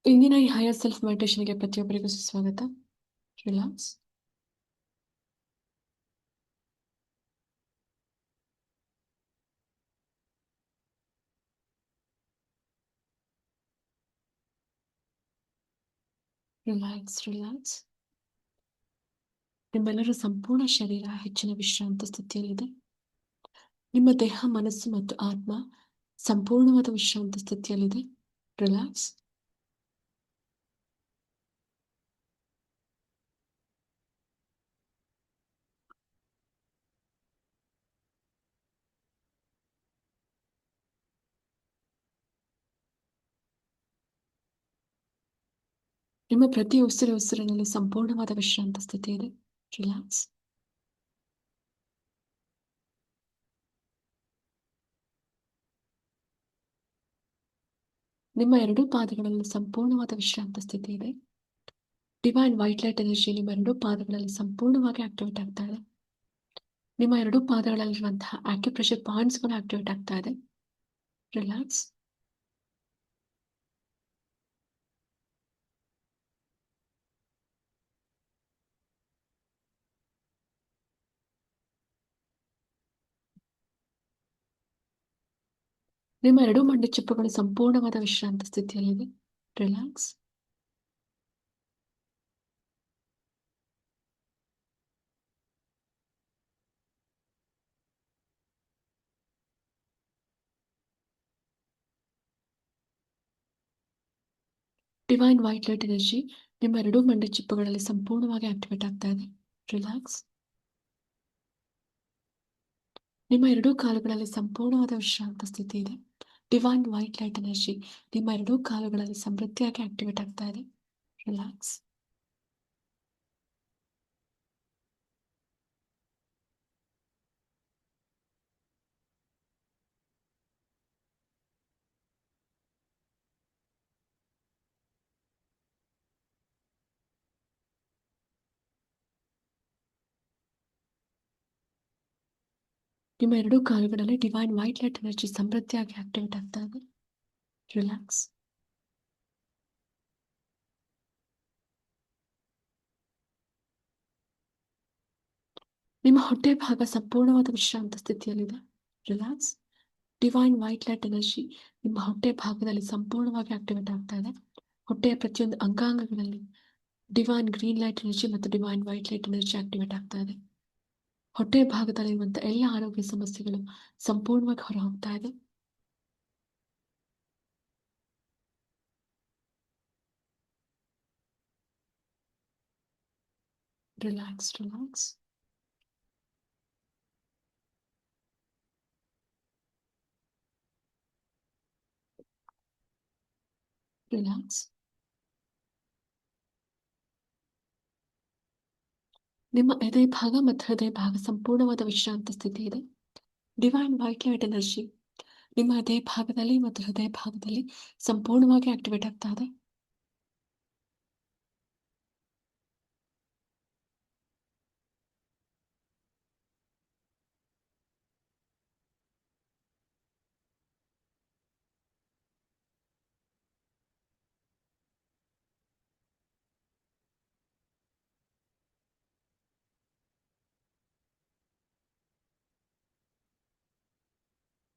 ಇಂದಿನ ಈ higher self ಮೆಡಿಟೇಷನ್‌ಗೆ ಪ್ರತಿಯೊಬ್ಬರಿಗೂ ಸುಸ್ವಾಗತ. ರಿಲ್ಯಾಕ್ಸ್. Relax, relax. ನಿಮ್ಮೆಲ್ಲರ ಸಂಪೂರ್ಣ ಶರೀರ ಹೆಚ್ಚಿನ ವಿಶ್ರಾಂತ ಸ್ಥಿತಿಯಲ್ಲಿದೆ. ನಿಮ್ಮ ದೇಹ, ಮನಸ್ಸು ಮತ್ತು ಆತ್ಮ ಸಂಪೂರ್ಣವಾದ ವಿಶ್ರಾಂತ ಸ್ಥಿತಿಯಲ್ಲಿದೆ. ರಿಲ್ಯಾಕ್ಸ್. ನಿಮ್ಮ ಪ್ರತಿ ಉಸಿರಿನಲ್ಲಿ ಸಂಪೂರ್ಣವಾದ ವಿಶ್ರಾಂತ ಸ್ಥಿತಿ ಇದೆ. ರಿಲ್ಯಾಕ್ಸ್. ನಿಮ್ಮ ಎರಡೂ ಪಾದಗಳಲ್ಲಿ ಸಂಪೂರ್ಣವಾದ ವಿಶ್ರಾಂತ ಸ್ಥಿತಿ ಇದೆ. ಡಿವೈನ್ ವೈಟ್ ಲೈಟ್ ಎನರ್ಜಿ ನಿಮ್ಮ ಎರಡೂ ಪಾದಗಳಲ್ಲಿ ಸಂಪೂರ್ಣವಾಗಿ ಆಕ್ಟಿವೇಟ್ ಆಗ್ತಾ ಇದೆ. ನಿಮ್ಮ ಎರಡೂ ಪಾದಗಳಲ್ಲಿರುವಂತಹ ಆಕ್ಯುಪ್ರೆಷರ್ ಪಾಯಿಂಟ್ಸ್ಗಳು ಆಕ್ಟಿವೇಟ್ ಆಗ್ತಾ ಇದೆ. ರಿಲ್ಯಾಕ್ಸ್. ನಿಮ್ಮ ಎರಡೂ ಮಂಡಿ ಚಿಪ್ಪುಗಳು ಸಂಪೂರ್ಣವಾದ ವಿಶ್ರಾಂತ ಸ್ಥಿತಿಯಲ್ಲಿದೆ. Relax. Divine white light energy ನಿಮ್ಮ ಎರಡೂ ಮಂಡಿ ಚಿಪ್ಪುಗಳಲ್ಲಿ ಸಂಪೂರ್ಣವಾಗಿ ಆಕ್ಟಿವೇಟ್ ಆಗ್ತಾ ಇದೆ. ರಿಲ್ಯಾಕ್ಸ್. ನಿಮ್ಮ ಎರಡೂ ಕಾಲುಗಳಲ್ಲಿ ಸಂಪೂರ್ಣವಾದ ವಿಶ್ರಾಂತ ಸ್ಥಿತಿ ಇದೆ. ಡಿವೈನ್ ವೈಟ್ ಲೈಟ್ ಎನರ್ಜಿ ನಿಮ್ಮ ಎರಡೂ ಕಾಲುಗಳಲ್ಲಿ ಸಮೃದ್ಧಿಯಾಗಿ ಆಕ್ಟಿವೇಟ್ ಆಗ್ತಾ ಇದೆ. ರಿಲ್ಯಾಕ್ಸ್. ನಿಮ್ಮ ಎರಡೂ ಕಾಲುಗಳಲ್ಲಿ ಡಿವೈನ್ ವೈಟ್ ಲೈಟ್ ಎನರ್ಜಿ ಸಮೃದ್ಧಿಯಾಗಿ ಆಕ್ಟಿವೇಟ್ ಆಗ್ತಾ ಇದೆ. ರಿಲ್ಯಾಕ್ಸ್. ನಿಮ್ಮ ಹೊಟ್ಟೆ ಭಾಗ ಸಂಪೂರ್ಣವಾದ ವಿಶ್ರಾಂತ ಸ್ಥಿತಿಯಲ್ಲಿದೆ. Relax. Divine white light energy ನಿಮ್ಮ ಹೊಟ್ಟೆ ಭಾಗದಲ್ಲಿ ಸಂಪೂರ್ಣವಾಗಿ ಆಕ್ಟಿವೇಟ್ ಆಗ್ತಾ ಇದೆ. ಹೊಟ್ಟೆಯ ಪ್ರತಿಯೊಂದು ಅಂಗಾಂಗಗಳಲ್ಲಿ ಡಿವೈನ್ ಗ್ರೀನ್ ಲೈಟ್ ಎನರ್ಜಿ ಮತ್ತು divine white light energy activate ಆಗ್ತಾ ಇದೆ. ಹೊಟ್ಟೆ ಭಾಗದಲ್ಲಿರುವಂತಹ ಎಲ್ಲ ಆರೋಗ್ಯ ಸಮಸ್ಯೆಗಳು ಸಂಪೂರ್ಣವಾಗಿ ಹೊರ ಹೋಗ್ತಾ ಇದೆ. Relax, relax. ರಿಲ್ಯಾಕ್ಸ್. ನಿಮ್ಮ ಎದೆ ಭಾಗ ಮತ್ತು ಹೃದಯ ಭಾಗ ಸಂಪೂರ್ಣವಾದ ವಿಶ್ರಾಂತ ಸ್ಥಿತಿ ಇದೆ. ಡಿವೈನ್ ವೈಟ್ ಲೈಟ್ ಎನರ್ಜಿ ನಿಮ್ಮ ಎದೆ ಭಾಗದಲ್ಲಿ ಮತ್ತು ಹೃದಯ ಭಾಗದಲ್ಲಿ ಸಂಪೂರ್ಣವಾಗಿ ಆಕ್ಟಿವೇಟ್ ಆಗ್ತಾ ಇದೆ.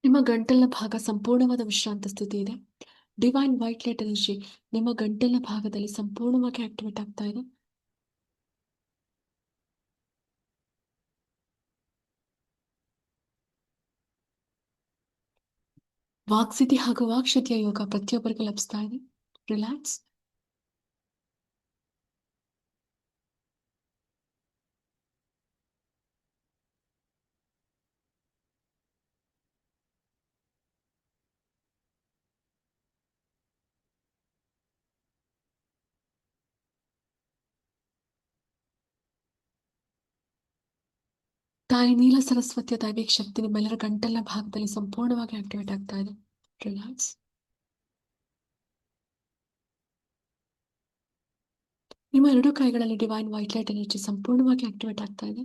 ನಿಮ್ಮ ಗಂಟಲಿನ ಭಾಗ ಸಂಪೂರ್ಣವಾದ ವಿಶ್ರಾಂತ ಸ್ಥಿತಿ ಇದೆ. ಡಿವೈನ್ ವೈಟ್ ಲೈಟ್ ಎನರ್ಜಿ ನಿಮ್ಮ ಗಂಟಲಿನ ಭಾಗದಲ್ಲಿ ಸಂಪೂರ್ಣವಾಗಿ ಆಕ್ಟಿವೇಟ್ ಆಗ್ತಾ ಇದೆ. ವಾಕ್ಸಿದ್ಧಿ ಹಾಗೂ ವಾಕ್ಶುದ್ಧಿಯ ಯೋಗ ಪ್ರತಿಯೊಬ್ಬರಿಗೂ ಲಭಿಸ್ತಾ ಇದೆ. ರಿಲ್ಯಾಕ್ಸ್. ತಾಯಿ ನೀಲ ಸರಸ್ವತಿಯ ದೈವಿಕ ಶಕ್ತಿ ನಿಮ್ಮೆಲ್ಲರ ಗಂಟಲಿನ ಭಾಗದಲ್ಲಿ ಸಂಪೂರ್ಣವಾಗಿ ಆಕ್ಟಿವೇಟ್ ಆಗ್ತಾ ಇದೆ. ರಿಲ್ಯಾಕ್ಸ್. ನಿಮ್ಮ ಎರಡು ಕೈಗಳಲ್ಲಿ ಡಿವೈನ್ ವೈಟ್ ಲೈಟ್ ಎನರ್ಜಿ ಸಂಪೂರ್ಣವಾಗಿ ಆಕ್ಟಿವೇಟ್ ಆಗ್ತಾ ಇದೆ.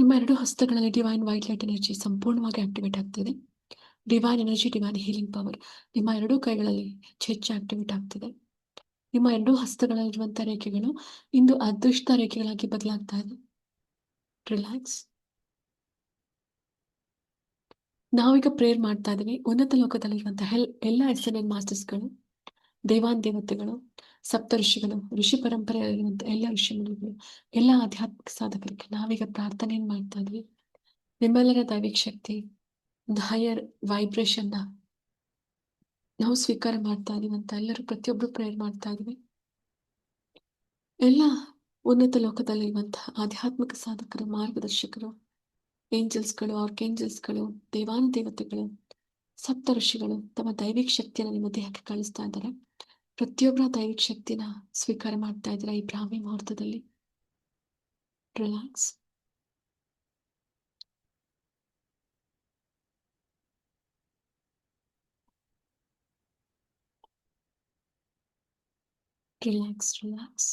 ನಿಮ್ಮ 2 ಹಸ್ತಗಳಲ್ಲಿ ಡಿವೈನ್ ವೈಟ್ ಲೈಟ್ ಎನರ್ಜಿ ಸಂಪೂರ್ಣವಾಗಿ ಆಕ್ಟಿವೇಟ್ ಆಗ್ತಿದೆ. Divine energy, divine healing power ನಿಮ್ಮ 2 ಕೈಗಳಲ್ಲಿ ಹೆಚ್ಚು ಆಕ್ಟಿವೇಟ್ ಆಗ್ತಿದೆ. ನಿಮ್ಮ 2 ಹಸ್ತಗಳಲ್ಲಿರುವಂಥ ರೇಖೆಗಳು ಇಂದು ಅದೃಷ್ಟ ರೇಖೆಗಳಾಗಿ ಬದಲಾಗ್ತಾ ಇದೆ. ರಿಲ್ಯಾಕ್ಸ್. ನಾವೀಗ ಪ್ರೇಯರ್ ಮಾಡ್ತಾ ಇದ್ದೀವಿ. ಉನ್ನತ ಲೋಕದಲ್ಲಿರುವಂತಹ ಎಲ್ಲ ಎಸ್ಸೆನೆಟ್ ಮಾಸ್ಟರ್ಸ್ಗಳು, ದೇವಾನ್ ದೇವತೆಗಳು, ಸಪ್ತ ಋಷಿಗಳು, ಋಷಿ ಪರಂಪರೆಯಲ್ಲಿರುವಂಥ ಎಲ್ಲ ಋಷಿಮುನಿಗಳು, ಎಲ್ಲ ಆಧ್ಯಾತ್ಮಿಕ ಸಾಧಕರಿಗೆ ನಾವೀಗ ಪ್ರಾರ್ಥನೆಯನ್ನು ಮಾಡ್ತಾ ಇದ್ವಿ. ನಿಮ್ಮೆಲ್ಲರ ದೈವಿಕ ಶಕ್ತಿ, ಒಂದು ಹೈಯರ್ ವೈಬ್ರೇಷನ್ನ ನಾವು ಸ್ವೀಕಾರ ಮಾಡ್ತಾ ಇದೀವಿ ಅಂತ ಎಲ್ಲರೂ ಪ್ರತಿಯೊಬ್ಬರು ಪ್ರೇಯರ್ ಮಾಡ್ತಾ ಇದ್ವಿ. ಎಲ್ಲ ಉನ್ನತ ಲೋಕದಲ್ಲಿರುವಂತಹ ಆಧ್ಯಾತ್ಮಿಕ ಸಾಧಕರು, ಮಾರ್ಗದರ್ಶಕರು, ಏಂಜಲ್ಸ್ಗಳು, ಆರ್ಕೇಂಜಲ್ಸ್ಗಳು, ದೇವಾನುದೇವತೆಗಳು, ಸಪ್ತ ಋಷಿಗಳು ತಮ್ಮ ದೈವಿಕ ಶಕ್ತಿಯನ್ನು ನಿಮ್ಮ ದೇಹಕ್ಕೆ ಕಳಿಸ್ತಾ ಇದ್ದಾರೆ. ಪ್ರತಿಯೊಬ್ಬರ ದೈವಿಕ ಶಕ್ತಿನ ಸ್ವೀಕಾರ ಮಾಡ್ತಾ ಇದ್ದೀರಾ ಈ ಬ್ರಾಹ್ಮಿ ಮುಹೂರ್ತದಲ್ಲಿ. ರಿಲ್ಯಾಕ್ಸ್. ರಿಲ್ಯಾಕ್ಸ್. ರಿಲ್ಯಾಕ್ಸ್.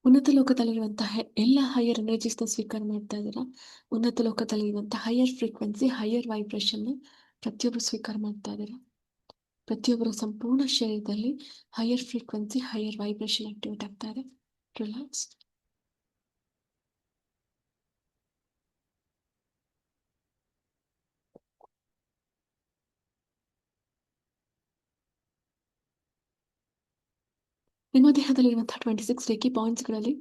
ಉನ್ನತ ಲೋಕದಲ್ಲಿರುವಂತಹ ಎಲ್ಲ ಹೈಯರ್ ಎನರ್ಜೀಸ್ನ ಸ್ವೀಕಾರ ಮಾಡ್ತಾ ಇದ್ದೀರಾ. ಉನ್ನತ ಲೋಕದಲ್ಲಿರುವಂತಹ ಹೈಯರ್ ಫ್ರೀಕ್ವೆನ್ಸಿ, ಹೈಯರ್ ವೈಬ್ರೇಷನ್ ಪ್ರತಿಯೊಬ್ಬರು ಸ್ವೀಕಾರ ಮಾಡ್ತಾ ಇದ್ದೀರಾ. ಪ್ರತಿಯೊಬ್ಬರ ಸಂಪೂರ್ಣ ಶರೀರದಲ್ಲಿ higher frequency, higher vibration activate ಆಗ್ತಾ ಇದೆ. ರಿಲ್ಯಾಕ್ಸ್. ನಿಮ್ಮ ದೇಹದಲ್ಲಿರುವಂತಹ 26 ರೇಖಿ ಪಾಯಿಂಟ್ಸ್ಗಳಲ್ಲಿ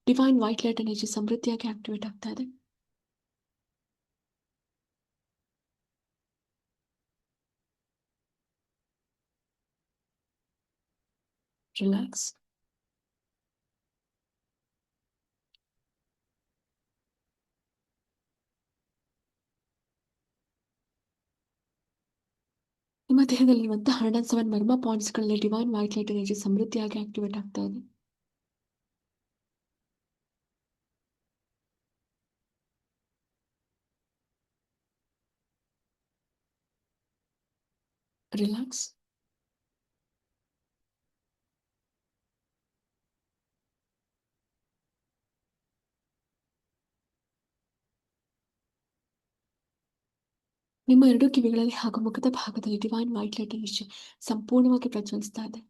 ಡಿವೈನ್ ವೈಟ್ ಲೈಟ್ ಎನರ್ಜಿ ಸಮೃದ್ಧಿಯಾಗಿ ಆಕ್ಟಿವೇಟ್ ಆಗ್ತಾ ಇದೆ. ರಿಲ್ಯಾಕ್ಸ್. ನಿಮ್ಮ ದೇಹದಲ್ಲಿರುವಂತಹ 107 ಮರ್ಮ ಪಾಯಿಂಟ್ಸ್ಗಳಲ್ಲಿ ಡಿವೈನ್ ವೈಟ್ ಲೈಟ್ ಎನರ್ಜಿ ಸಮೃದ್ಧಿಯಾಗಿ ಆಕ್ಟಿವೇಟ್ ಆಗ್ತಾ ಇದೆ. ರಿಲ್ಯಾಕ್ಸ್. ನಿಮ್ಮ 2 ಕಿವಿಗಳಲ್ಲಿ ಹಾಗೂ ಮುಖದ ಭಾಗದಲ್ಲಿ ಡಿವೈನ್ ವೈಟ್ ಲೈಟ್ ಎನರ್ಜಿ ಸಂಪೂರ್ಣವಾಗಿ ಪ್ರಜ್ವಲಿಸ್ತಾ ಇದೆ.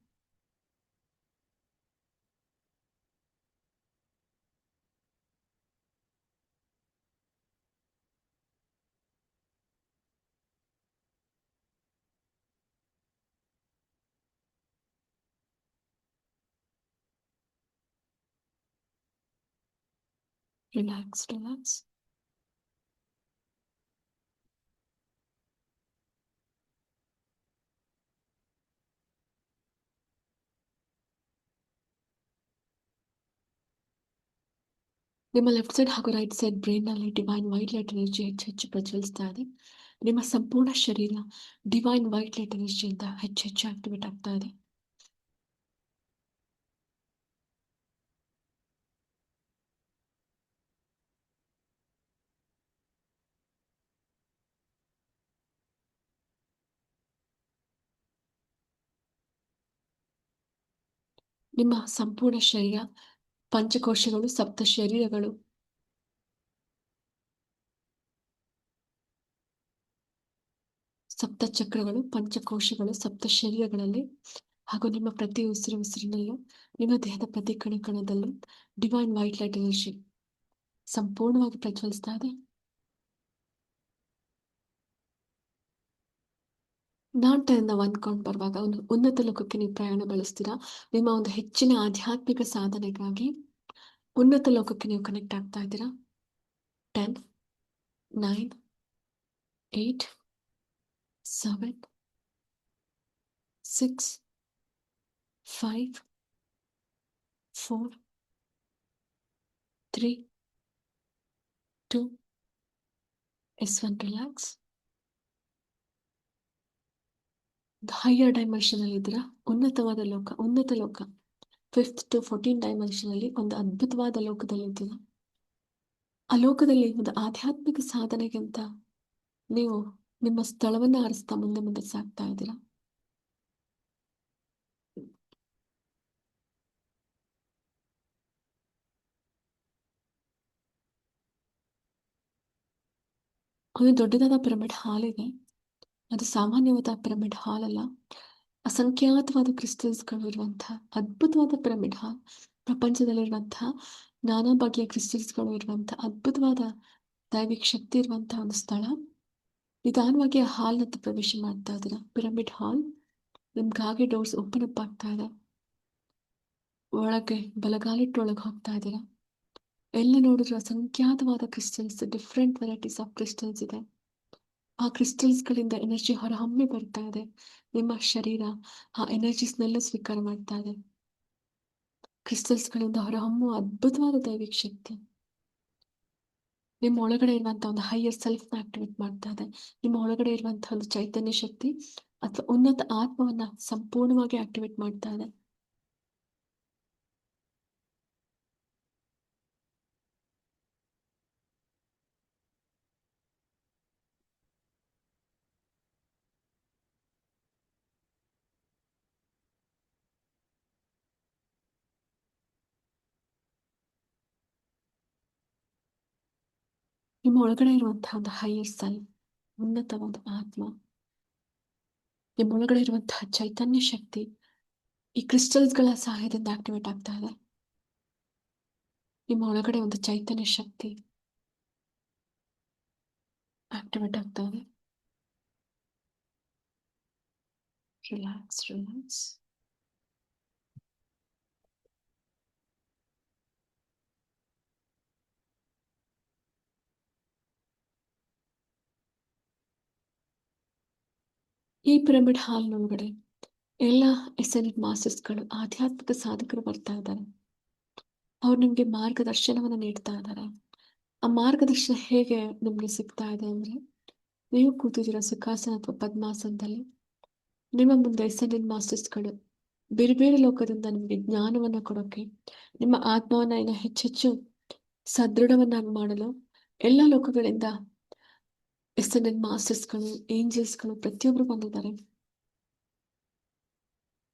ರಿಲ್ಯಾಕ್ಸ್. ರಿಲ್ಯಾಕ್ಸ್. ನಿಮ್ಮ ಲೆಫ್ಟ್ ಸೈಡ್ ಹಾಗೂ ರೈಟ್ ಸೈಡ್ ಬ್ರೈನ್ನಲ್ಲಿ ಡಿವೈನ್ ವೈಟ್ ಲೈಟ್ ಎನರ್ಜಿ ಹೆಚ್ಚು ಹೆಚ್ಚು ಪ್ರಜ್ವಲಿಸ್ತಾ ಇದೆ. ನಿಮ್ಮ ಸಂಪೂರ್ಣ ಶರೀರ ಡಿವೈನ್ ವೈಟ್ ಲೈಟ್ ಎನರ್ಜಿಯಿಂದ ಹೆಚ್ಚು ಹೆಚ್ಚು ಆಕ್ಟಿವೇಟ್ ಆಗ್ತಾ ಇದೆ. ನಿಮ್ಮ ಸಂಪೂರ್ಣ ಶರೀರ, ಪಂಚಕೋಶಗಳು, ಸಪ್ತ ಶರೀರಗಳು, ಸಪ್ತ ಚಕ್ರಗಳು, ಪಂಚಕೋಶಗಳು, ಸಪ್ತ ಶರೀರಗಳಲ್ಲಿ ಹಾಗೂ ನಿಮ್ಮ ಪ್ರತಿ ಉಸಿರಿನಲ್ಲೂ, ನಿಮ್ಮ ದೇಹದ ಪ್ರತಿ ಕಣಕಣದಲ್ಲೂ ಡಿವೈನ್ ವೈಟ್ ಲೈಟ್ ಎನರ್ಜಿ ಸಂಪೂರ್ಣವಾಗಿ ಪ್ರಜ್ವಲಿಸ್ತಾ ಇದೆ. ನಾನ್ 10 1 ಕೌಂಟ್ ಬರುವಾಗ ಒಂದು ಉನ್ನತ ಲೋಕಕ್ಕೆ ನೀವು ಪ್ರಯಾಣ ಬೆಳೆಸ್ತೀರಾ. ನಿಮ್ಮ ಒಂದು ಹೆಚ್ಚಿನ ಆಧ್ಯಾತ್ಮಿಕ ಸಾಧನೆಗಾಗಿ ಉನ್ನತ ಲೋಕಕ್ಕೆ ನೀವು ಕನೆಕ್ಟ್ ಆಗ್ತಾ ಇದ್ದೀರಾ. 10, 9, 8, 7, 6, 5, 4, 3, 2, S1. ರಿಲ್ಯಾಕ್ಸ್. ಹೈಯರ್ ಡೈಮೆನ್ಷನ್ ಅಲ್ಲಿ ಇದ್ದೀರಾ. ಉನ್ನತವಾದ ಲೋಕ, ಉನ್ನತ ಲೋಕ, 5th to 14 ಡೈಮೆನ್ಷನ್ ಅಲ್ಲಿ ಒಂದು ಅದ್ಭುತವಾದ ಲೋಕದಲ್ಲಿ ಇದ್ದೀರಾ. ಆ ಲೋಕದಲ್ಲಿ ಒಂದು ಆಧ್ಯಾತ್ಮಿಕ ಸಾಧನೆಗಿಂತ ನೀವು ನಿಮ್ಮ ಸ್ಥಳವನ್ನ ಆರಿಸ್ತಾ ಮುಂದೆ ಮುಂದೆ ಸಾಗ್ತಾ ಇದ್ದೀರಾ. ಒಂದು ದೊಡ್ಡದಾದ ಪಿರಮಿಡ್ ಹಾಲ್ ಇದೆ. ಅದು ಸಾಮಾನ್ಯವಾದ ಪಿರಮಿಡ್ ಹಾಲ್ ಅಲ್ಲ. ಅಸಂಖ್ಯಾತವಾದ ಕ್ರಿಸ್ಟಲ್ಸ್ಗಳು ಇರುವಂತಹ ಅದ್ಭುತವಾದ ಪಿರಮಿಡ್ ಹಾಲ್. ಪ್ರಪಂಚದಲ್ಲಿರುವಂತಹ ನಾನಾ ಬಗೆಯ ಕ್ರಿಸ್ಟಲ್ಸ್ಗಳು ಇರುವಂತಹ ಅದ್ಭುತವಾದ ದೈವಿಕ ಶಕ್ತಿ ಇರುವಂತಹ ಒಂದು ಸ್ಥಳ. ನಿಧಾನವಾಗಿ ಆ ಹಾಲ್ನತ್ತ ಪ್ರವೇಶ ಮಾಡ್ತಾ ಇದ್ದೀರಾ. ಪಿರಮಿಡ್ ಹಾಲ್ ನಿಮ್ಗಾಗೆ ಡೋರ್ಸ್ ಓಪನ್ ಅಪ್ ಆಗ್ತಾ ಇದೆ. ಒಳಗೆ ಬಲಗಾಲಿಟ್ಟು ಒಳಗೆ ಹೋಗ್ತಾ ಇದ್ದೀರಾ. ಎಲ್ಲಿ ನೋಡಿದ್ರು ಅಸಂಖ್ಯಾತವಾದ crystals, different varieties of crystals ಇದೆ. ಆ ಕ್ರಿಸ್ಟಲ್ಸ್ಗಳಿಂದ ಎನರ್ಜಿ ಹೊರಹೊಮ್ಮಿ ಬರ್ತಾ ಇದೆ. ನಿಮ್ಮ ಶರೀರ ಆ ಎನರ್ಜೀಸ್ನೆಲ್ಲ ಸ್ವೀಕಾರ ಮಾಡ್ತಾ ಇದೆ. ಕ್ರಿಸ್ಟಲ್ಸ್ಗಳಿಂದ ಹೊರಹೊಮ್ಮುವ ಅದ್ಭುತವಾದ ದೈವಿಕ ಶಕ್ತಿ ನಿಮ್ಮ ಒಳಗಡೆ ಇರುವಂತಹ ಒಂದು ಹೈಯರ್ ಸೆಲ್ಫ್ನ ಆಕ್ಟಿವೇಟ್ ಮಾಡ್ತಾ ಇದೆ. ನಿಮ್ಮ ಒಳಗಡೆ ಇರುವಂತಹ ಒಂದು ಚೈತನ್ಯ ಶಕ್ತಿ ಅಥವಾ ಉನ್ನತ ಆತ್ಮವನ್ನ ಸಂಪೂರ್ಣವಾಗಿ ಆಕ್ಟಿವೇಟ್ ಮಾಡ್ತಾ ಇದೆ. ನಿಮ್ಮ ಒಳಗಡೆ ಇರುವಂತಹ ಒಂದು ಹೈಯರ್ ಸೆಲ್ಫ್, ಉನ್ನತ ಒಂದು ಆತ್ಮ, ನಿಮ್ಮ ಒಳಗಡೆ ಇರುವಂತಹ ಚೈತನ್ಯ ಶಕ್ತಿ ಈ ಕ್ರಿಸ್ಟಲ್ಸ್ಗಳ ಸಹಾಯದಿಂದ ಆಕ್ಟಿವೇಟ್ ಆಗ್ತಾ ಇದೆ. ನಿಮ್ಮ ಒಳಗಡೆ ಒಂದು ಚೈತನ್ಯ ಶಕ್ತಿ ಆಕ್ಟಿವೇಟ್ ಆಗ್ತಾ ಇದೆ. Relax, relax. ಈ ಪಿರಮಿಡ್ ಹಾಲ್ ಒಳಗಡೆ ಎಲ್ಲ ಎಸೆಂಟ್ ಮಾಸ್ಟರ್ಸ್ಗಳು, ಆಧ್ಯಾತ್ಮಿಕ ಸಾಧಕರು ಬರ್ತಾ ಇದ್ದಾರೆ. ಅವ್ರು ನಿಮ್ಗೆ ಮಾರ್ಗದರ್ಶನವನ್ನ ನೀಡ್ತಾ ಇದ್ದಾರೆ. ಆ ಮಾರ್ಗದರ್ಶನ ಹೇಗೆ ನಿಮ್ಗೆ ಸಿಗ್ತಾ ಇದೆ ಅಂದ್ರೆ, ನೀವು ಕೂತಿದ್ದೀರ ಸುಖಾಸನ ಅಥವಾ ಪದ್ಮಾಸನದಲ್ಲಿ. ನಿಮ್ಮ ಮುಂದೆ ಎಸೆಂಟ್ ಮಾಸ್ಟರ್ಸ್ಗಳು ಬೇರೆ ಬೇರೆ ಲೋಕದಿಂದ ನಿಮಗೆ ಜ್ಞಾನವನ್ನ ಕೊಡೋಕೆ, ನಿಮ್ಮ ಆತ್ಮವನ್ನ ಇನ್ನು ಹೆಚ್ಚೆಚ್ಚು ಸದೃಢವನ್ನಾಗಿ ಮಾಡಲು ಎಲ್ಲ ಲೋಕಗಳಿಂದ ಎಸೆಂಟ್ ಮಾಸ್ಟರ್ಸ್ಗಳು, ಏಂಜಲ್ಸ್ಗಳು ಪ್ರತಿಯೊಬ್ಬರು ಬಂದಿದ್ದಾರೆ.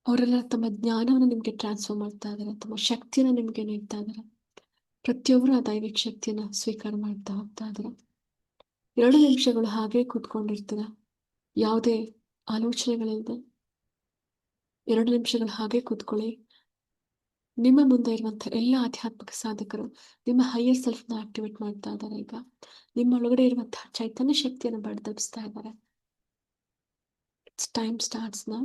ಅವರೆಲ್ಲ ತಮ್ಮ ಜ್ಞಾನವನ್ನು ನಿಮ್ಗೆ ಟ್ರಾನ್ಸ್ಫರ್ ಮಾಡ್ತಾ ಇದ್ದಾರೆ, ತಮ್ಮ ಶಕ್ತಿಯನ್ನು ನಿಮ್ಗೆ ನೀಡ್ತಾ ಇದ್ದಾರೆ. ಪ್ರತಿಯೊಬ್ಬರು ಆ ದೈವಿಕ ಶಕ್ತಿಯನ್ನ ಸ್ವೀಕಾರ ಮಾಡ್ತಾ ಹೋಗ್ತಾ ಇದ್ದಾರೆ. 2 ನಿಮಿಷಗಳು ಹಾಗೆ ಕೂತ್ಕೊಂಡಿರ್ತೀರ, ಯಾವುದೇ ಆಲೋಚನೆಗಳಿಲ್ಲದೆ 2 ನಿಮಿಷಗಳು ಹಾಗೆ ಕೂತ್ಕೊಳ್ಳಿ. ನಿಮ್ಮ ಮುಂದೆ ಇರುವಂತಹ ಎಲ್ಲ ಆಧ್ಯಾತ್ಮಿಕ ಸಾಧಕರು ನಿಮ್ಮ ಹೈಯರ್ ಸೆಲ್ಫ್ನ ಆಕ್ಟಿವೇಟ್ ಮಾಡ್ತಾ ಇದ್ದಾರೆ. ಈಗ ನಿಮ್ಮ ಒಳಗಡೆ ಇರುವಂತಹ ಚೈತನ್ಯ ಶಕ್ತಿಯನ್ನು ಬಡಿದೆಬ್ಸ್ತಾ ಇದ್ದಾರೆ. It's time starts now.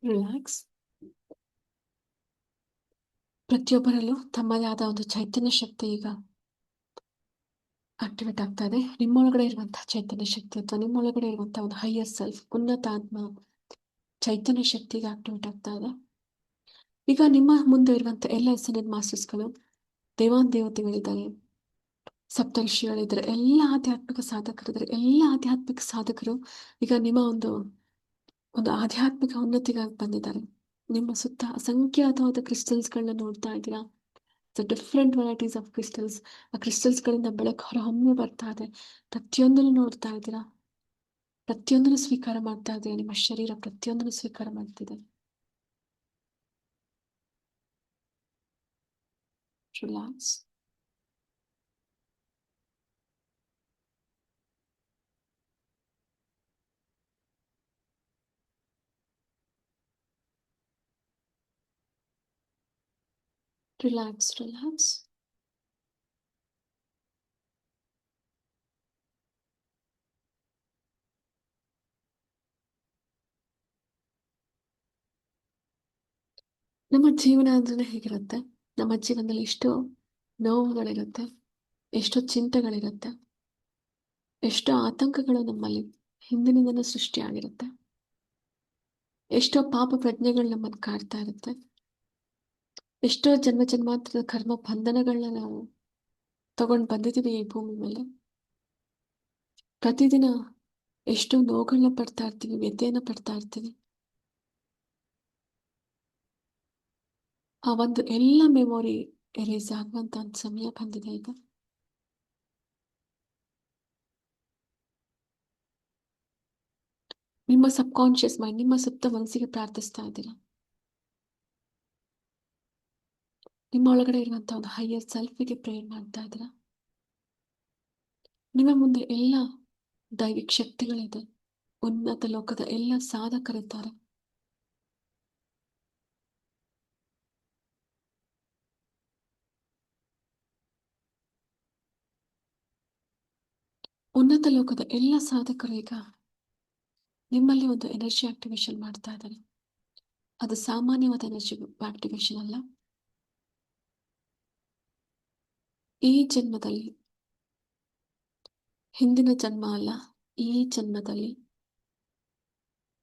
Relax. ಪ್ರತಿಯೊಬ್ಬರಲ್ಲೂ ತಮ್ಮದೇ ಆದ ಒಂದು ಚೈತನ್ಯ ಶಕ್ತಿ ಈಗ ಆಕ್ಟಿವೇಟ್ ಆಗ್ತಾ ಇದೆ. ನಿಮ್ಮೊಳಗಡೆ ಇರುವಂತಹ ಚೈತನ್ಯ ಶಕ್ತಿ ಅಥವಾ ನಿಮ್ಮೊಳಗಡೆ ಇರುವಂತಹ ಒಂದು ಹೈಯರ್ ಸೆಲ್ಫ್, ಉನ್ನತ ಆತ್ಮ ಚೈತನ್ಯ ಶಕ್ತಿಗೆ ಆಕ್ಟಿವೇಟ್ ಆಗ್ತಾ ಇದೆ. ಈಗ ನಿಮ್ಮ ಮುಂದೆ ಇರುವಂತ ಎಲ್ಲ ಎಸ್ಸೆಂಡೆಡ್ ಮಾಸ್ಟರ್ಸ್ಗಳು, ದೇವಾನ್ ದೇವತೆಗಳಿದ್ದಾರೆ, ಸಪ್ತರ್ಷಿಗಳಿದ್ದಾರೆ, ಎಲ್ಲ ಆಧ್ಯಾತ್ಮಿಕ ಸಾಧಕರಿದ್ದಾರೆ. ಎಲ್ಲ ಆಧ್ಯಾತ್ಮಿಕ ಸಾಧಕರು ಈಗ ನಿಮ್ಮ ಒಂದು ಆಧ್ಯಾತ್ಮಿಕ ಉನ್ನತಿಗಾಗಿ ಬಂದಿದ್ದಾರೆ. ನಿಮ್ಮ ಸುತ್ತ ಅಸಂಖ್ಯಾತವಾದ ಕ್ರಿಸ್ಟಲ್ಸ್ಗಳನ್ನ ನೋಡ್ತಾ ಇದ್ದೀರಾ. Different varieties of crystals. ಆ ಕ್ರಿಸ್ಟಲ್ಸ್ಗಳಿಂದ ಬೆಳಕು ಹೊರಹೊಮ್ಮೆ ಬರ್ತಾ ಇದೆ. ಪ್ರತಿಯೊಂದನ್ನು ನೋಡ್ತಾ ಇದ್ದೀರಾ. ಪ್ರತಿಯೊಂದನ್ನು ಸ್ವೀಕಾರ ಮಾಡ್ತಾ ಇದ್ದೀರಾ. ನಿಮ್ಮ ಶರೀರ ಪ್ರತಿಯೊಂದನ್ನು ಸ್ವೀಕಾರ ಮಾಡ್ತಿದೆ. ರಿಲ್ಯಾಕ್ಸ್. ರಿಲ್ಯಾಕ್ಸ್. ರಿಲ್ಯಾಕ್ಸ್. ನಮ್ಮ ಜೀವನ ಅಂದ್ರೆ ಹೇಗಿರುತ್ತೆ? ನಮ್ಮ ಜೀವನದಲ್ಲಿ ಎಷ್ಟೋ ನೋವುಗಳಿರುತ್ತೆ, ಎಷ್ಟೋ ಚಿಂತೆಗಳಿರುತ್ತೆ, ಎಷ್ಟೋ ಆತಂಕಗಳು ನಮ್ಮಲ್ಲಿ ಹಿಂದಿನಿಂದನೂ ಸೃಷ್ಟಿಯಾಗಿರುತ್ತೆ. ಎಷ್ಟೋ ಪಾಪ ಪ್ರಜ್ಞೆಗಳು ನಮ್ಮನ್ನು ಕಾಡ್ತಾ ಇರುತ್ತೆ. ಎಷ್ಟೋ ಜನ್ಮ ಜನ್ಮಾಂತರದ ಕರ್ಮ ಬಂಧನಗಳನ್ನ ನಾವು ತಗೊಂಡು ಬಂದಿದ್ದೀವಿ ಈ ಭೂಮಿ ಮೇಲೆ. ಪ್ರತಿದಿನ ಎಷ್ಟೋ ನೋವುಗಳನ್ನ ಪಡ್ತಾ ಇರ್ತೀವಿ, ವ್ಯಥೆಯನ್ನ ಪಡ್ತಾ ಇರ್ತೀವಿ. ಆ ಒಂದು ಎಲ್ಲ ಮೆಮೊರಿ ಎರೇಸ್ ಆಗುವಂತ ಒಂದು ಸಮಯ ಬಂದಿದೆ ಈಗ. ನಿಮ್ಮ ಸಬ್ ಕಾನ್ಶಿಯಸ್ ಮೈಂಡ್, ನಿಮ್ಮ ಸುತ್ತ ಮನಸ್ಸಿಗೆ ಪ್ರಾರ್ಥಿಸ್ತಾ ಇದ್ದೀರಾ. ನಿಮ್ಮ ಒಳಗಡೆ ಇರುವಂತಹ ಒಂದು ಹೈಯರ್ ಸೆಲ್ಫಿಗೆ ಪ್ರೇಯರ್ ಮಾಡ್ತಾ ಇದ್ದೀರಾ. ನಿಮ್ಮ ಮುಂದೆ ಎಲ್ಲ ದೈವಿಕ ಶಕ್ತಿಗಳಿದೆ. ಉನ್ನತ ಲೋಕದ ಎಲ್ಲ ಸಾಧಕರಿದ್ದಾರೆ. ಉನ್ನತ ಲೋಕದ ಎಲ್ಲ ಸಾಧಕರು ಈಗ ನಿಮ್ಮಲ್ಲಿ ಒಂದು ಎನರ್ಜಿ ಆಕ್ಟಿವೇಶನ್ ಮಾಡ್ತಾ ಇದ್ದಾರೆ. ಅದು ಸಾಮಾನ್ಯವಾದ ಎನರ್ಜಿ ಆಕ್ಟಿವೇಶನ್ ಅಲ್ಲ. ಈ ಜನ್ಮದಲ್ಲಿ, ಹಿಂದಿನ ಜನ್ಮ ಅಲ್ಲ, ಈ ಜನ್ಮದಲ್ಲಿ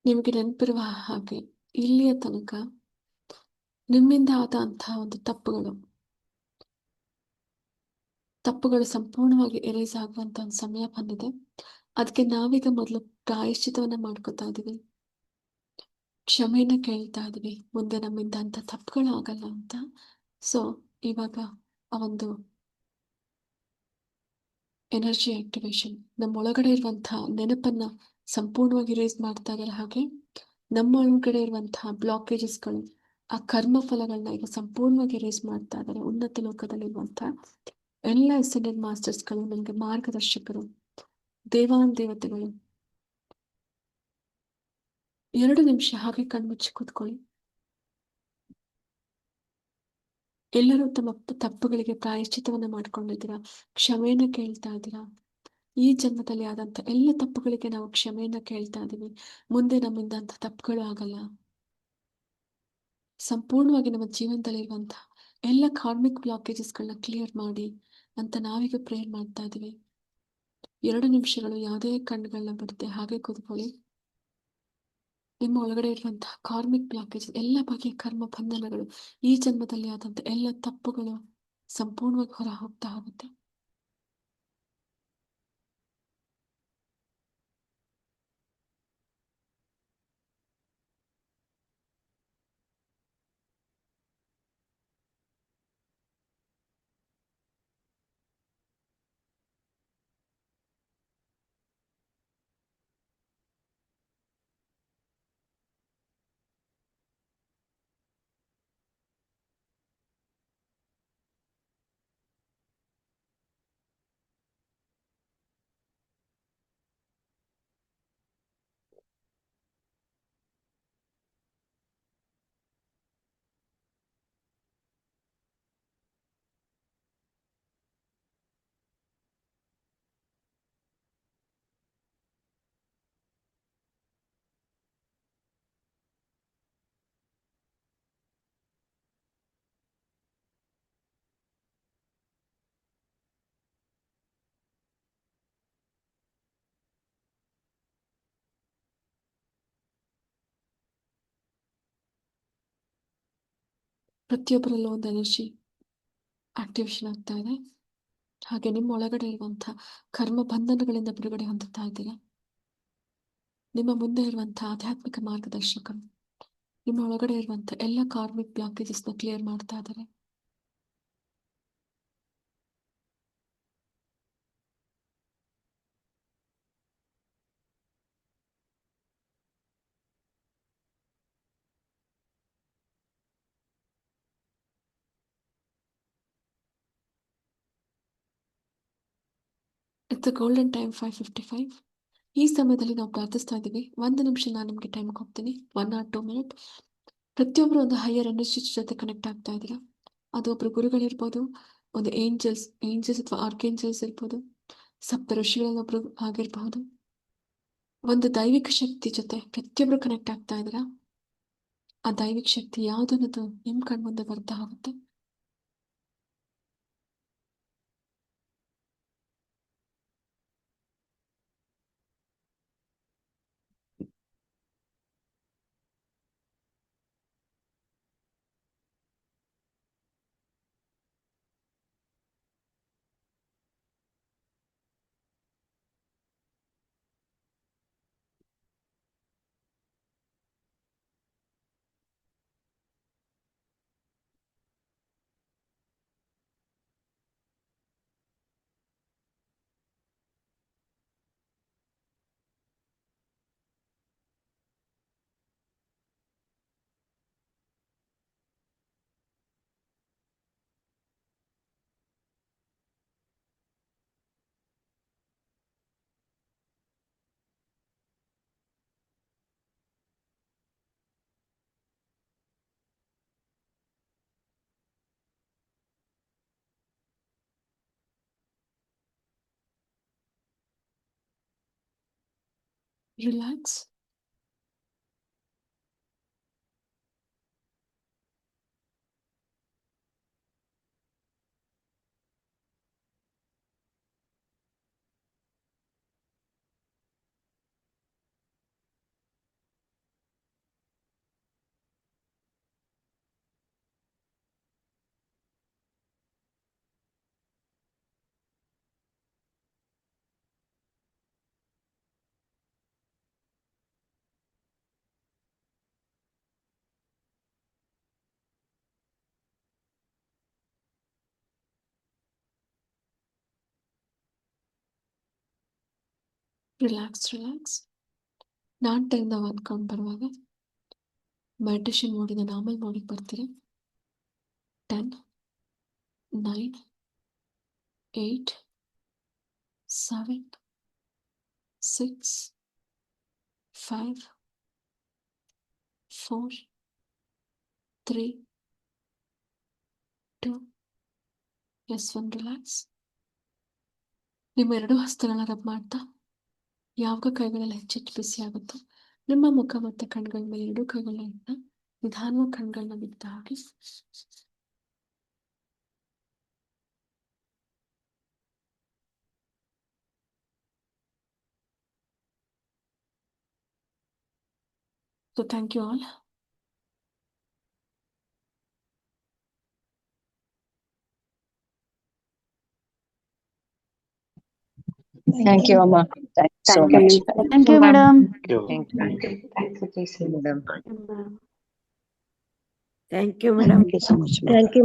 ನಿಮಗೆ ನೆನಪಿರುವ ಹಾಗೆ ಇಲ್ಲಿಯ ತನಕ ನಿಮ್ಮಿಂದ ಆದಂತಹ ಒಂದು ತಪ್ಪುಗಳು ಸಂಪೂರ್ಣವಾಗಿ ಎರೇಸ್ ಆಗುವಂತ ಒಂದು ಸಮಯ ಬಂದಿದೆ. ಅದಕ್ಕೆ ನಾವೀಗ ಮೊದಲು ಪ್ರಾಯಶ್ಚಿತವನ್ನ ಮಾಡ್ಕೊತಾ ಇದೀವಿ. ಕ್ಷಮೆಯನ್ನ ಕೇಳ್ತಾ ಇದೀವಿ. ಮುಂದೆ ನಮ್ಮಿಂದ ಅಂತ ತಪ್ಪುಗಳು ಆಗಲ್ಲ ಅಂತ. ಸೊ ಇವಾಗ ಆ ಒಂದು ಎನರ್ಜಿ ಆಕ್ಟಿವೇಶನ್ ನಮ್ಮ ಒಳಗಡೆ ಇರುವಂತಹ ನೆನಪನ್ನ ಸಂಪೂರ್ಣವಾಗಿ ರೇಸ್ ಮಾಡ್ತಾ ಇದ್ದಾರೆ. ಹಾಗೆ ನಮ್ಮ ಒಳಗಡೆ ಇರುವಂತಹ ಬ್ಲಾಕೇಜಸ್ಗಳು, ಆ ಕರ್ಮ ಫಲಗಳನ್ನ ಈಗ ಸಂಪೂರ್ಣವಾಗಿ ರೇಸ್ ಮಾಡ್ತಾ ಇದ್ದಾರೆ. ಉನ್ನತ ಲೋಕದಲ್ಲಿರುವಂತಹ ಎಲ್ಲ ಎಸ್ಸೆಂಡೆಡ್ ಮಾಸ್ಟರ್ಸ್ಗಳು, ನಮಗೆ ಮಾರ್ಗದರ್ಶಕರು, ದೇವಾನ್ ದೇವತೆಗಳು. 2 ನಿಮಿಷ ಹಾಗೆ ಕಣ್ಮುಚ್ಚಿ ಕೂತ್ಕೊಳ್ಳಿ. ಎಲ್ಲರೂ ತಮ್ಮ ತಪ್ಪುಗಳಿಗೆ ಪ್ರಾಯಶ್ಚಿತ್ತವನ್ನ ಮಾಡ್ಕೊಂಡಿದ್ದೀರಾ. ಕ್ಷಮೆಯನ್ನ ಕೇಳ್ತಾ ಇದ್ದೀರಾ. ಈ ಜನ್ಮದಲ್ಲಿ ಆದಂತ ಎಲ್ಲ ತಪ್ಪುಗಳಿಗೆ ನಾವು ಕ್ಷಮೆಯನ್ನ ಕೇಳ್ತಾ ಇದೀವಿ. ಮುಂದೆ ನಮ್ಮಿಂದ ಅಂತ ತಪ್ಪುಗಳು ಆಗಲ್ಲ. ಸಂಪೂರ್ಣವಾಗಿ ನಮ್ಮ ಜೀವನದಲ್ಲಿ ಇರುವಂತಹ ಎಲ್ಲ ಕಾರ್ಮಿಕ್ ಬ್ಲಾಕೇಜಸ್ಗಳನ್ನ ಕ್ಲಿಯರ್ ಮಾಡಿ ಅಂತ ನಾವೀಗ ಪ್ರೇಯರ್ ಮಾಡ್ತಾ ಇದೀವಿ. 2 ನಿಮಿಷಗಳು ಯಾವುದೇ ಕಣ್ಣುಗಳನ್ನ ಬಿಡದೆ ಹಾಗೆ ಕೂತ್ಕೊಳ್ಳಿ. ನಿಮ್ಮ ಒಳಗಡೆ ಇರುವಂತಹ ಕಾರ್ಮಿಕ್ ಬ್ಲಾಕೇಜ್, ಎಲ್ಲ ಬಗೆಯ ಕರ್ಮ ಬಂಧನಗಳು, ಈ ಜನ್ಮದಲ್ಲಿ ಆದಂತ ಎಲ್ಲ ತಪ್ಪುಗಳು ಸಂಪೂರ್ಣವಾಗಿ ಹೊರ ಹೋಗ್ತಾ ಹೋಗುತ್ತೆ. ಪ್ರತಿಯೊಬ್ಬರಲ್ಲೂ ಒಂದು ಎನರ್ಜಿ ಆಕ್ಟಿವೇಶನ್ ಆಗ್ತಾ ಇದೆ. ಹಾಗೆ ನಿಮ್ಮ ಒಳಗಡೆ ಇರುವಂತಹ ಕರ್ಮ ಬಂಧನಗಳಿಂದ ಬಿಡುಗಡೆ ಹೊಂದುತ್ತಾ ಇದ್ದೀರಾ. ನಿಮ್ಮ ಮುಂದೆ ಇರುವಂತಹ ಆಧ್ಯಾತ್ಮಿಕ ಮಾರ್ಗದರ್ಶಕರು ನಿಮ್ಮ ಒಳಗಡೆ ಇರುವಂತಹ ಎಲ್ಲ ಕಾರ್ಮಿಕ್ ಬ್ಲಾಕೇಜಸ್ ನ ಕ್ಲಿಯರ್ ಮಾಡ್ತಾ ಇದ್ದಾರೆ. It's a golden time 5:55. ಈ ಸಮಯದಲ್ಲಿ ನಾವು ಪ್ರಾರ್ಥಿಸ್ತಾ ಇದ್ದೀವಿ. 1 ನಿಮಿಷ ನಾನು ನಿಮಗೆ ಟೈಮ್ ಕೊಡ್ತೀನಿ. 1 or 2 minutes. ಪ್ರತಿಯೊಬ್ಬರು ಒಂದು ಹೈಯರ್ ಎನರ್ಜಿ ಜೊತೆ ಕನೆಕ್ಟ್ ಆಗ್ತಾ ಇದ್ದೀರಾ. ಅದು ಒಬ್ರು ಗುರುಗಳಿರ್ಬೋದು, ಒಂದು ಏಂಜಲ್ಸ್ ಅಥವಾ ಆರ್ಕೇಂಜಲ್ಸ್ ಇರ್ಬೋದು, ಸಪ್ತ ಋಷಿಗಳಲ್ಲೊಬ್ರು ಆಗಿರಬಹುದು. ಒಂದು ದೈವಿಕ ಶಕ್ತಿ ಜೊತೆ ಪ್ರತಿಯೊಬ್ರು ಕನೆಕ್ಟ್ ಆಗ್ತಾ ಇದ್ದೀರಾ. ಆ ದೈವಿಕ ಶಕ್ತಿ ಯಾವುದನ್ನದು ನಿಮ್ ಕಣ್ಮುಂದೆ ಬರ್ತಾ ಹೋಗುತ್ತೆ. ರಿಲ್ಯಾಕ್ಸ್. ರಿಲ್ಯಾಕ್ಸ್. ನಾನು ಟೈಮ್ 1 ಕೌಂಟ್ ಬರುವಾಗ ಮೆಡಿಟೇಷನ್ ಮೋಡಿಂದ ನಾರ್ಮಲ್ ಮೋಡಿಗೆ ಬರ್ತೀರಿ. 10, 9, 8, 7, 6, 5, 4, 3, 2, yes, 1. ರಿಲ್ಯಾಕ್ಸ್. ನಿಮ್ಮ 2 ಹಸ್ತಗಳನ್ನ ರಬ್ ಮಾಡ್ತಾ ಯಾವಾಗ ಕೈಗಳೆಲ್ಲ ಹೆಚ್ಚೆಚ್ಚು ಬಿಸಿ ಆಗುತ್ತೋ ನಿಮ್ಮ ಮುಖ ಮತ್ತೆ ಕಣ್ಗಳ ಮೇಲೆ 2 ಕೈಗಳನ್ನ ಇಟ್ಟ ನಿಧಾನವಾಗಿ ಕಣ್ಗಳನ್ನ ಬಿಡ್ತಾ ಹೋಗಿ. So thank you all. Thank you, Amma. Thanks so Thank you. much. Thank you, madam. Thank you. Thank you, Tracy. Madam. Thank you, madam. Thank you so much, ma'am. Thank you,